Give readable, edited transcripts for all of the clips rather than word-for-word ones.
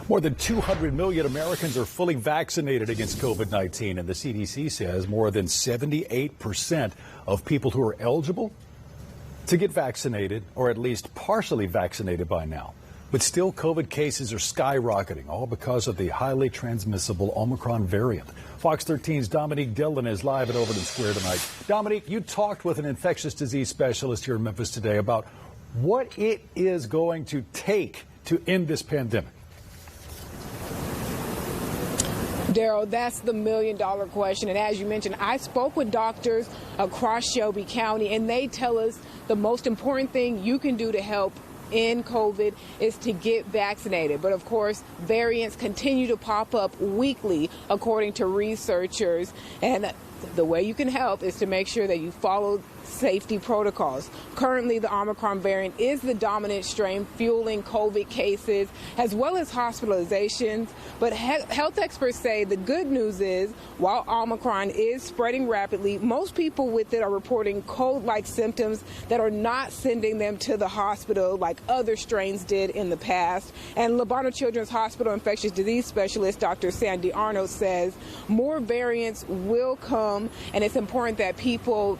More than 200 million Americans are fully vaccinated against COVID-19, and the CDC says more than 78% of people who are eligible to get vaccinated, or at least partially vaccinated by now. But still, COVID cases are skyrocketing, all because of the highly transmissible Omicron variant. Fox 13's Dominique Dillon is live at Overton Square tonight. Dominique, you talked with an infectious disease specialist here in Memphis today about what it is going to take to end this pandemic. Daryl, that's the million-dollar question. And as you mentioned, I spoke with doctors across Shelby County, and they tell us the most important thing you can do to help in COVID is to get vaccinated. But of course, variants continue to pop up weekly, according to researchers. And the way you can help is to make sure that you follow safety protocols. Currently, the Omicron variant is the dominant strain fueling COVID cases as well as hospitalizations. But health experts say the good news is while Omicron is spreading rapidly, most people with it are reporting cold-like symptoms that are not sending them to the hospital like other strains did in the past. And Lubbock Children's Hospital infectious disease specialist Dr. Sandy Arnold says more variants will come, and it's important that people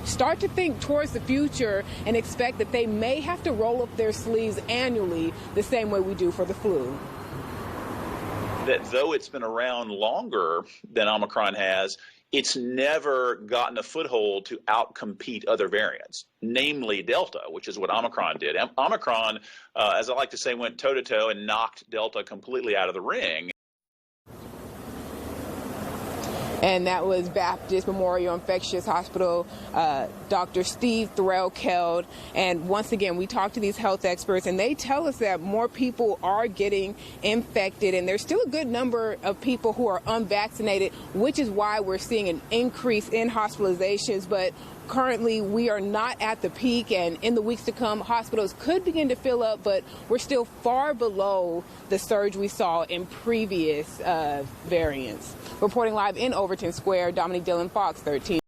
start to think towards the future and expect that they may have to roll up their sleeves annually the same way we do for the flu. That though it's been around longer than Omicron has, it's never gotten a foothold to outcompete other variants, namely Delta, which is what Omicron did. Omicron, as I like to say, went toe-to-toe and knocked Delta completely out of the ring. And that was Baptist Memorial Infectious Hospital, Dr. Steve Threlkeld. And once again, we talked to these health experts, and they tell us that more people are getting infected, and there's still a good number of people who are unvaccinated, which is why we're seeing an increase in hospitalizations. But currently, we are not at the peak, and in the weeks to come, hospitals could begin to fill up, but we're still far below the surge we saw in previous variants. Reporting live in Overton Square, Dominique Dillon, Fox 13.